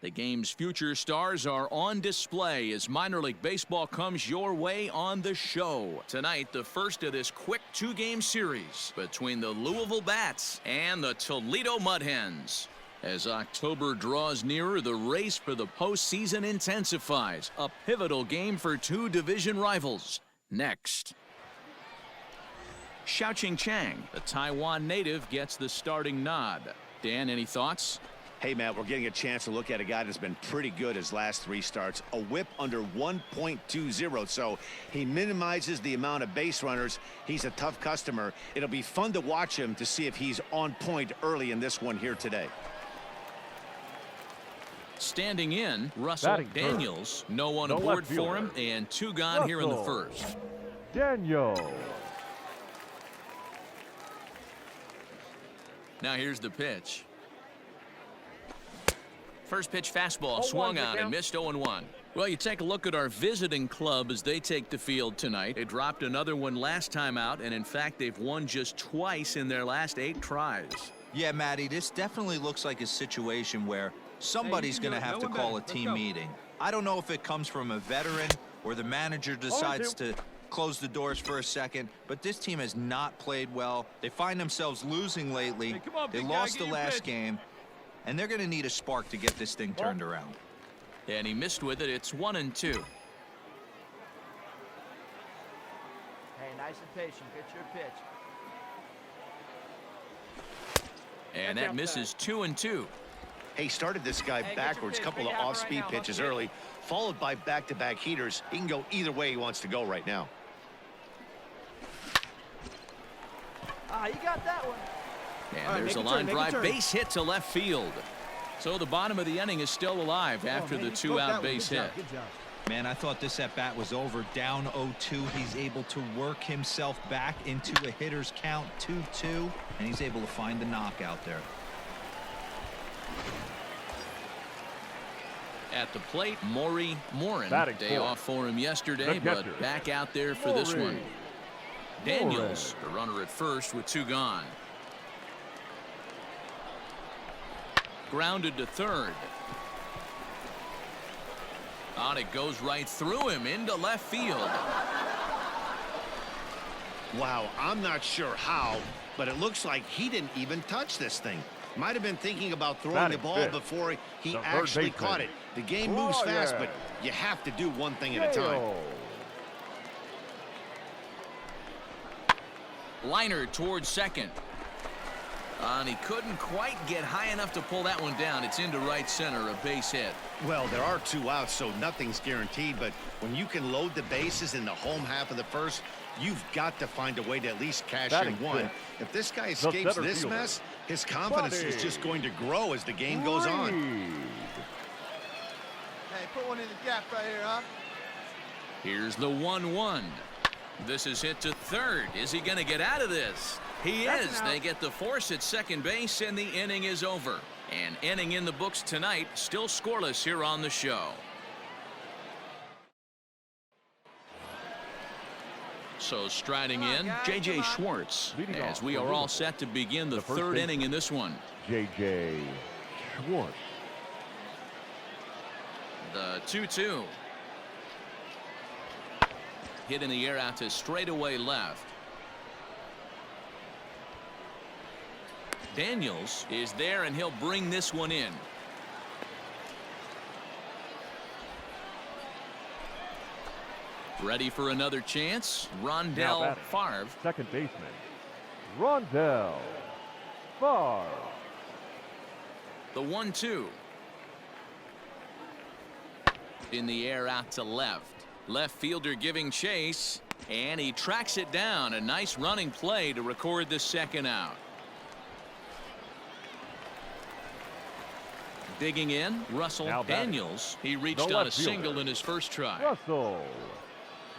The game's future stars are on display as minor league baseball comes your way on the show. Tonight, the first of this quick two-game series between the Louisville Bats and the Toledo Mud Hens. As October draws nearer, the race for the postseason intensifies. A pivotal game for two division rivals. Next. Xiaoqing Chang, the Taiwan native, gets the starting nod. Dan, any thoughts? Hey, Matt, we're getting a chance to look at a guy that's been pretty good his last three starts. A whip under 1.20, so he minimizes the amount of base runners. He's a tough customer. It'll be fun to watch him to see if he's on point early in this one here today. Standing in, Russell Daniels. No one aboard for him, and two gone here in the first. Daniel. Now here's the pitch. First pitch fastball swung on and missed 0-1. Well, you take a look at our visiting club as they take the field tonight. They dropped another one last time out, and in fact, they've won just twice in their last 8 tries. Yeah, Matty, this definitely looks like a situation where somebody's going to have to call a team meeting. I don't know if it comes from a veteran or the manager decides to close the doors for a second, but this team has not played well. They find themselves losing lately. They lost the last game. And they're going to need a spark to get this thing turned around. And he missed with it. It's 1-2. Hey, nice and patient. Get your pitch. And that misses 2-2. Hey, started this guy backwards, couple of off-speed pitches early, followed by back-to-back heaters. He can go either way he wants to go right now. Ah, you got that one. And there's a line drive, base hit to left field. So the bottom of the inning is still alive after the 2-out base hit. Man, I thought this at-bat was over. Down 0-2. He's able to work himself back into a hitter's count, 2-2, and he's able to find the knockout there. At the plate, Maury Morin. Day off for him yesterday, but back out there for this one. Daniels, the runner at first with 2 gone. Grounded to third. On it goes right through him into left field. Wow, I'm not sure how, but it looks like he didn't even touch this thing. Might have been thinking about throwing the ball before he actually caught it. The game moves fast, but you have to do one thing at a time. Liner towards second. And he couldn't quite get high enough to pull that one down. It's into right center, a base hit. Well, there are 2 outs, so nothing's guaranteed, but when you can load the bases in the home half of the first, you've got to find a way to at least cash in one. If this guy escapes this mess, his confidence is just going to grow as the game goes on. Hey, put one in the gap right here, huh? Here's the 1-1. This is hit to third. Is he going to get out of this? He is. They get the force at second base, and the inning is over. An inning in the books tonight, still scoreless here on the show. So striding in, J.J. Schwartz, as we are all set to begin the third inning in this one. J.J. Schwartz. The 2-2. Hit in the air out to straightaway left. Daniels is there, and he'll bring this one in. Ready for another chance. Rondell Favre. Second baseman. Rondell Favre. The 1-2. In the air out to left. Left fielder giving chase, and he tracks it down. A nice running play to record the second out. Digging in, Russell Daniels. He reached on a single in his first try. Russell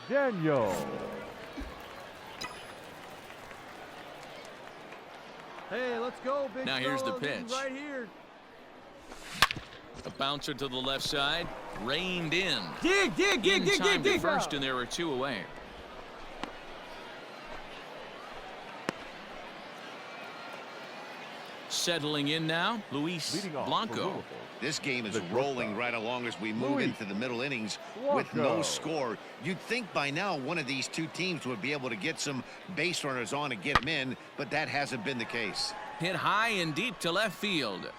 Daniels. Hey, let's go, big now here's the pitch. Right here. A bouncer to the left side, reined in. Dig to first, and there are 2 away. Settling in now, Luis Leading off for Blanco. Louisville, This game is The rolling shortstop, right along as we move Louis into the middle innings with Blanco. no score. You'd think by now one of these two teams would be able to get some base runners on and get them in, but that hasn't been the case. Hit high and deep to left field.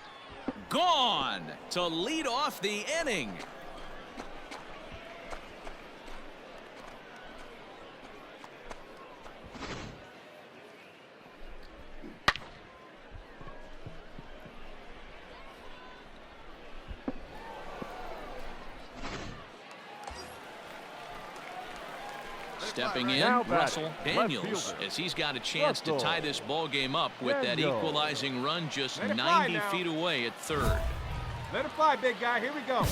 Gone to lead off the inning. Stepping in, Now batting, Russell left Daniels, fielder. as he's got a chance to Russell tie this ball game up with that Daniels. equalizing run just Let it fly 90 now. feet away at third. Let it fly, big guy. Here we go.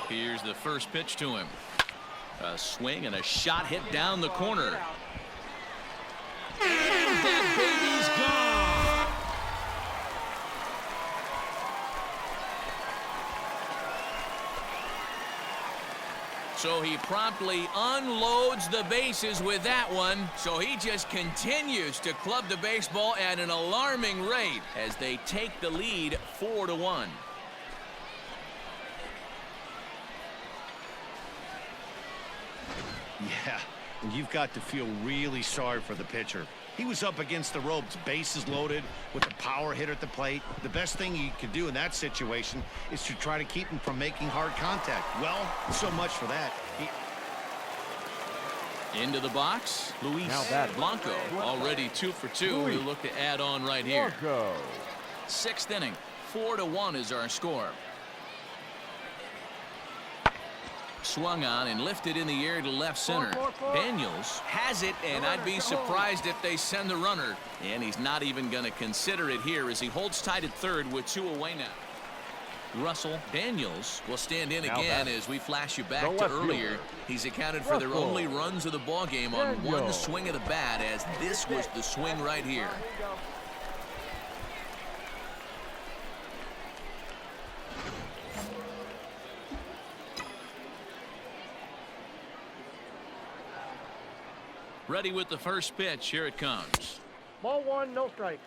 Here's the first pitch to him. A swing and a shot hit down the corner. And that baby's gone. So he promptly unloads the bases with that one. So he just continues to club the baseball at an alarming rate as they take the lead 4-1. Yeah, and you've got to feel really sorry for the pitcher. He was up against the ropes, bases loaded, with a power hitter at the plate. The best thing you can do in that situation is to try to keep him from making hard contact. Well, so much for that. Into the box, Luis Now batting. Blanco, already 2 for 2. Luis He'll look to add on right here. Blanco. 6th inning, 4-1 is our score. Swung on and lifted in the air to left center. Daniels has it, and I'd be surprised if they send the runner. And he's not even going to consider it here as he holds tight at third with 2 away now. Russell Daniels will stand in Now again batting. as we flash you back The to left earlier. fielder. He's accounted for their Russell only runs of the ball game on one Daniels. swing of the bat, as this was the swing right here. Here you go. Ready with the first pitch. Here it comes. Ball 1, no strike.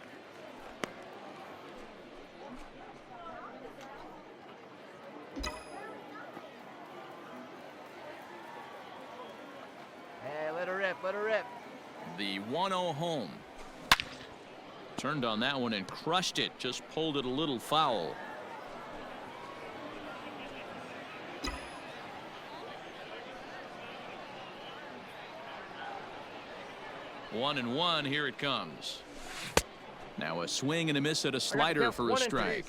Hey, let her rip, let her rip. The 1-0 home. Turned on that one and crushed it. Just pulled it a little foul. One and one. Here it comes. Now a swing and a miss at a slider for a strike.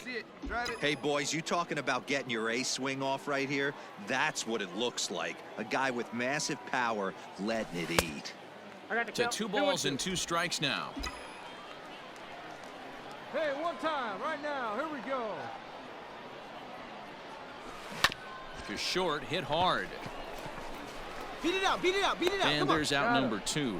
Hey, boys, you talking about getting your ace swing off right here? That's what it looks like. A guy with massive power letting it eat. To 2 balls and 2 strikes now. Hey, one time, right now. Here we go. To short, hit hard. Beat it out, beat it out, beat it out. And Come on. there's out Got it. number 2.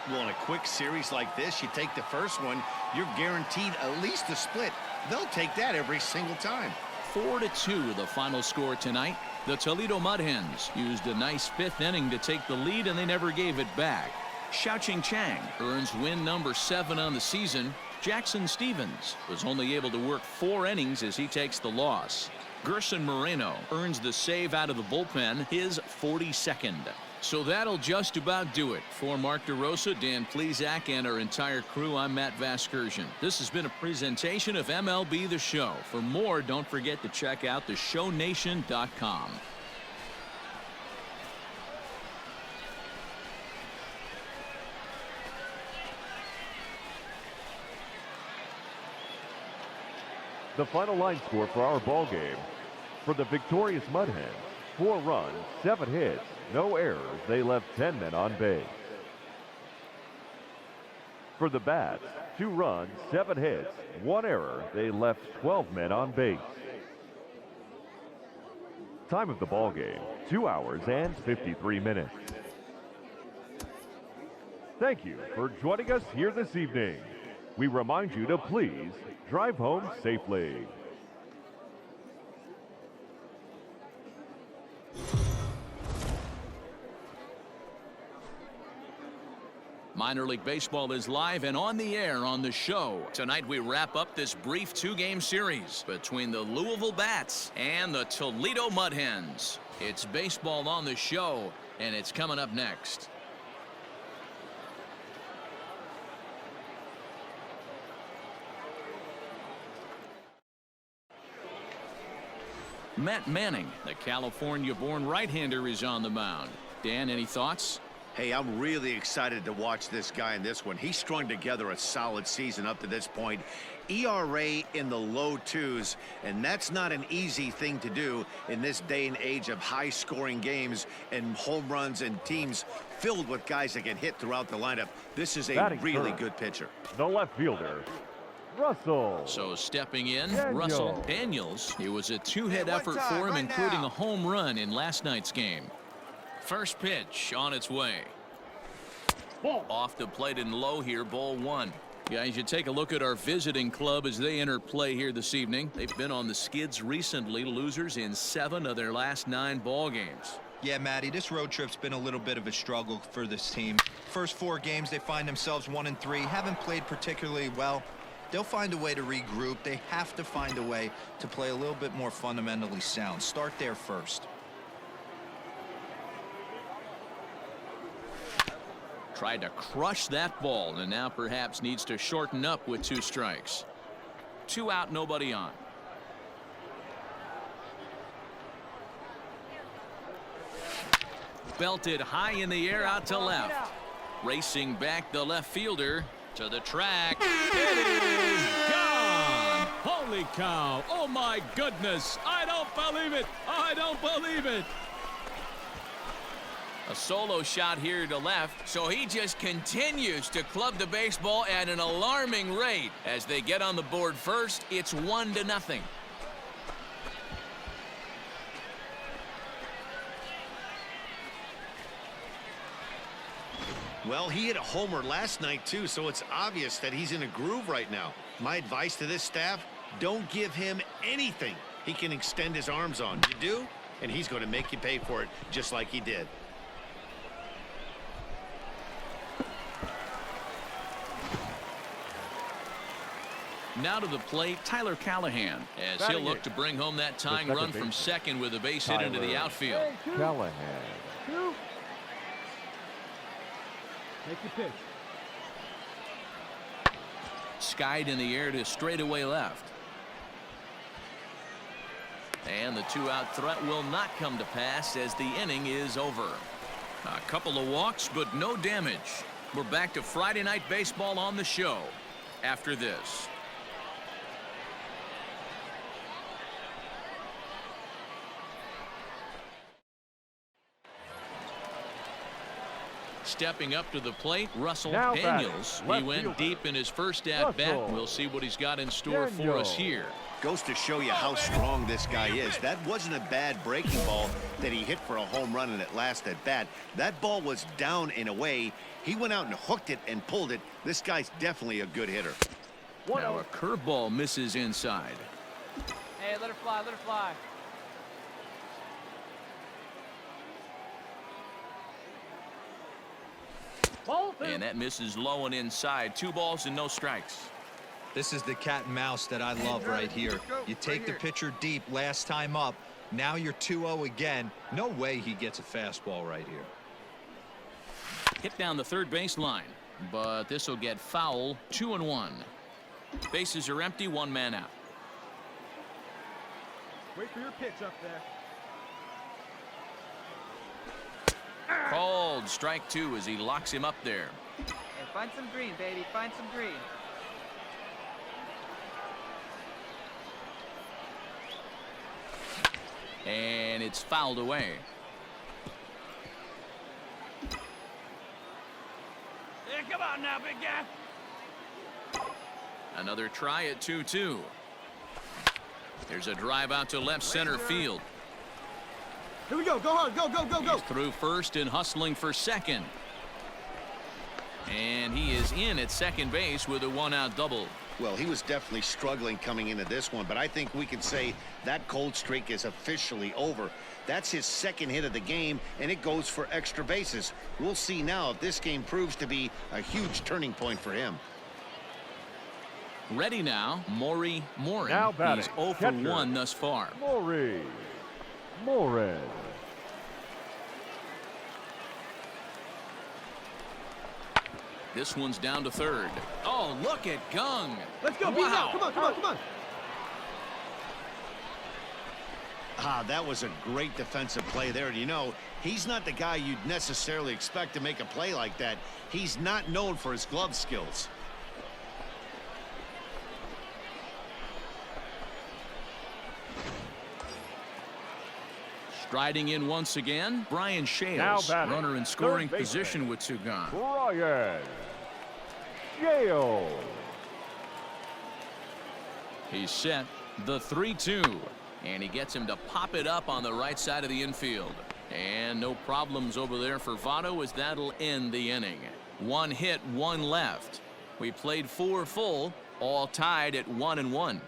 Well, in a quick series like this, you take the first one, you're guaranteed at least a split. They'll take that every single time. 4-2 the final score tonight. The Toledo Mud Hens used a nice 5th inning to take the lead, and they never gave it back. Xiaoqing Chang earns win number 7 on the season. Jackson Stevens was only able to work 4 innings as he takes the loss. Gerson Moreno earns the save out of the bullpen, his 42nd. So that'll just about do it. For Mark DeRosa, Dan Plesac, and our entire crew, I'm Matt Vasgersian. This has been a presentation of MLB The Show. For more, don't forget to check out theshownation.com. The final line score for our ball game. For the victorious Mud Hens, 4 runs, 7 hits, no errors. They left 10 men on base. For the Bats, 2 runs, 7 hits, 1 error. They left 12 men on base. Time of the ball game, 2 hours and 53 minutes. Thank you for joining us here this evening. We remind you to please drive home safely. Minor League Baseball is live and on the air on the show. Tonight we wrap up this brief two-game series between the Louisville Bats and the Toledo Mud Hens. It's baseball on the show, and it's coming up next. Matt Manning, the California-born right-hander, is on the mound. Dan, any thoughts? Hey, I'm really excited to watch this guy in this one. He strung together a solid season up to this point. ERA in the low 2s, and that's not an easy thing to do in this day and age of high-scoring games and home runs and teams filled with guys that can hit throughout the lineup. This is a really good pitcher. The left fielder, Russell. So stepping in, Daniels. Russell Daniels. It was a two-hit effort for him, including a home run in last night's game. First pitch on its way. Off the plate and low here, ball one. Guys, you take a look at our visiting club as they enter play here this evening. They've been on the skids recently, losers in 7 of their last 9 ball games. Yeah, Matty, this road trip's been a little bit of a struggle for this team. First 4 games, they find themselves 1-3, haven't played particularly well. They'll find a way to regroup. They have to find a way to play a little bit more fundamentally sound. Start there first. Tried to crush that ball, and now perhaps needs to shorten up with 2 strikes. 2 out, nobody on. Belted high in the air out to left. Racing back the left fielder to the track. It is gone. Holy cow. Oh my goodness. I don't believe it. I don't believe it. A solo shot here to left, so he just continues to club the baseball at an alarming rate. As they get on the board first, it's 1-0. Well, he hit a homer last night, too, so it's obvious that he's in a groove right now. My advice to this staff, don't give him anything he can extend his arms on. You do, and he's going to make you pay for it just like he did. Now to the plate, Tyler Callahan, as he'll look to bring home that tying run from second with a base hit into the outfield. Callahan. 2. Make your pitch. Skied in the air to straightaway left. And the 2-out threat will not come to pass as the inning is over. A couple of walks, but no damage. We're back to Friday Night Baseball on the show after this. Stepping up to the plate, Russell Now Daniels. batting, He went left deep in his first at-bat. We'll see what he's got in store for us here. Goes to show you how strong this guy is. That wasn't a bad breaking ball that he hit for a home run in that last at-bat. That ball was down and away. He went out and hooked it and pulled it. This guy's definitely a good hitter. Now a curveball misses inside. Hey, let her fly, let her fly. And that misses low and inside. 2 balls and no strikes. This is the cat and mouse that I love right here. You take the pitcher deep last time up. Now you're 2-0 again. No way he gets a fastball right here. Hit down the third base line, but this will get foul. 2-1. Bases are empty. 1 man out. Wait for your pitch up there. Called strike 2 as he locks him up there. Hey, find some green, baby. Find some green. And it's fouled away. Hey, come on now, big guy. Another try at 2-2. There's a drive out to left center field. Here we go. Go hard. Go, go, go, go. He's through first and hustling for second. And he is in at second base with a 1-out double. Well, he was definitely struggling coming into this one, but I think we could say that cold streak is officially over. That's his second hit of the game, and it goes for extra bases. We'll see now if this game proves to be a huge turning point for him. Ready now, Maury Morin. Now batting, He's 0 for catcher, 1 thus far. Maury Morin. This one's down to third. Oh, look at Gung. Let's go, beat it Wow. out. Come on, come on, come on. That was a great defensive play there. You know, he's not the guy you'd necessarily expect to make a play like that. He's not known for his glove skills. Striding in once again, Brian Now Shales, batting, runner in scoring third baseman, position with two gone. Brian Shales. He's set, the 3-2, and he gets him to pop it up on the right side of the infield. And no problems over there for Votto, as that'll end the inning. One hit, one left. We played 4 full, all tied at 1-1.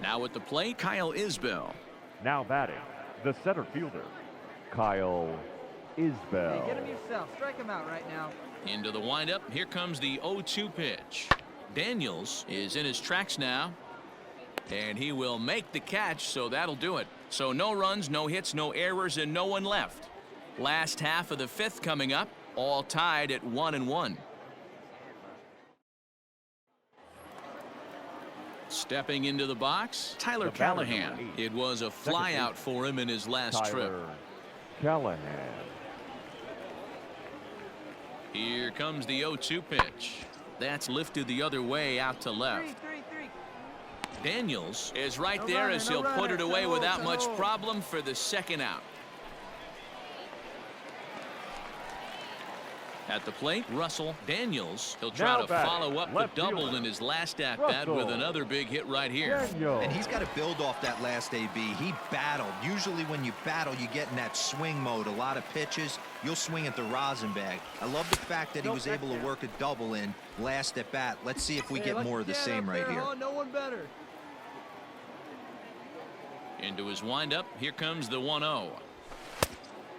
Now at the plate, Kyle Isbell. Now batting, the center fielder, Kyle Isbell. Hey, get him yourself. Strike him out right now. Into the windup, here comes the 0-2 pitch. Daniels is in his tracks now, and he will make the catch, so that'll do it. So no runs, no hits, no errors, and no one left. Last half of the 5th coming up, all tied at 1-1. Stepping into the box, Tyler The batter, Callahan. number 8. It was a Second flyout base. for him in his last trip. Tyler Callahan. Here comes the 0-2 pitch. That's lifted the other way out to left. 3-3-3. Daniels is right No there runner, as no he'll put runner. it away To without hold, much to hold. problem for the second out. At the plate, Russell Daniels. He'll try Now to batting, follow up the left double fielder, in his last at-bat with Russell another big hit right here. Daniels. And he's got to build off that last AB. He battled. Usually when you battle, you get in that swing mode. A lot of pitches, you'll swing at the rosin bag. I love the fact that he was able to work a double in last at bat. Let's see if we get more of the same right here. No one better. Into his windup, here comes the 1-0.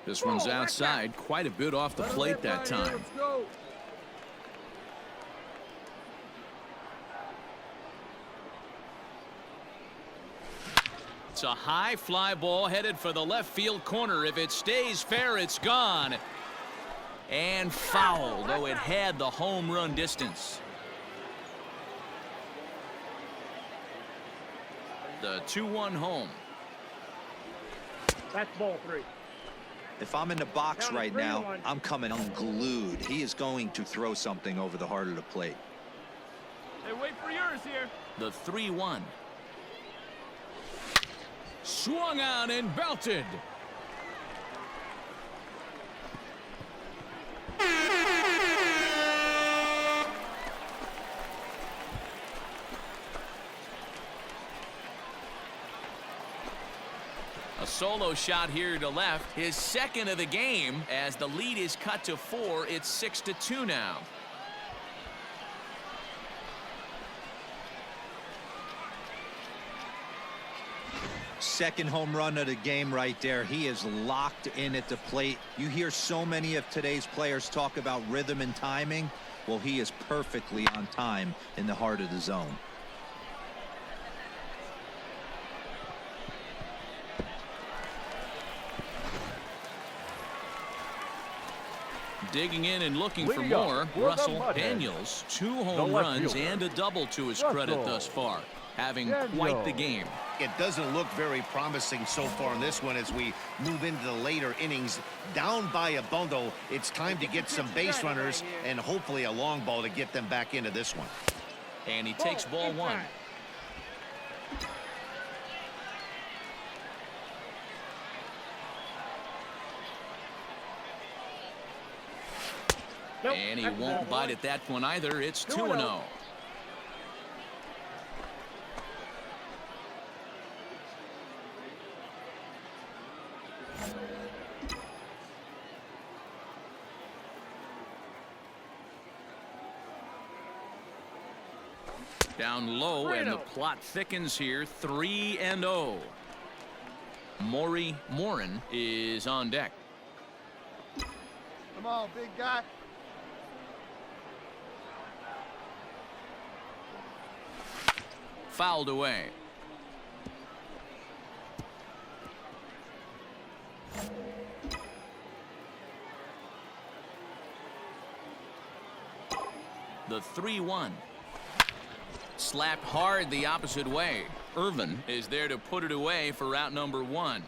This one's outside, quite a bit off the plate that time. Let's go. It's a high fly ball headed for the left field corner. If it stays fair, it's gone. And foul, though it had the home run distance. The 2-1 home. That's ball 3. If I'm in the box Count it, right 3-1. now, I'm coming unglued. He is going to throw something over the heart of the plate. Hey, wait for yours here. The 3-1. Swung on and belted. A solo shot here to left, his second of the game. As the lead is cut to 4, it's 6-2 now. Second home run of the game right there. He is locked in at the plate. You hear so many of today's players talk about rhythm and timing. Well, he is perfectly on time in the heart of the zone. Digging in and looking for Leading up more, for the Russell Mudhead, Daniels. 2 the home left runs fielder, and a double to his Russell credit thus far, having quite the game. It doesn't look very promising so far in this one as we move into the later innings. Down by a bundle, it's time to get some base runners and hopefully a long ball to get them back into this one. And he takes ball 1. And he won't bite at that one either. It's 2-0. Down low, and the plot thickens here. 3-0. Maury Morin is on deck. Come on, big guy. Fouled away. The 3-1. Slapped hard the opposite way. Irvin is there to put it away for out number 1.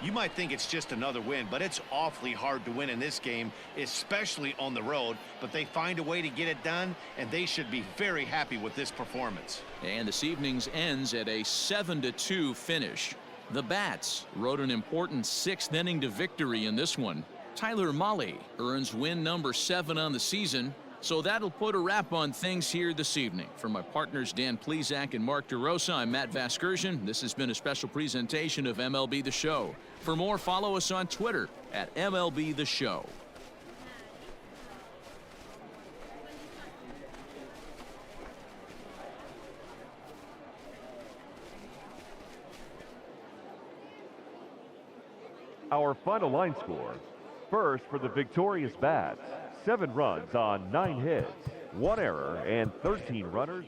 You might think it's just another win, but it's awfully hard to win in this game, especially on the road. But they find a way to get it done, and they should be very happy with this performance. And this evening's ends at a 7-2 finish. The Bats rode an important 6th inning to victory in this one. Tyler Mahle earns win number 7 on the season. So that'll put a wrap on things here this evening. For my partners Dan Plesac and Mark DeRosa, I'm Matt Vasgersian. This has been a special presentation of MLB The Show. For more, follow us on Twitter at MLB The Show. Our final line score. First for the victorious Bats, 7 runs on 9 hits, 1 error, and 13 runners.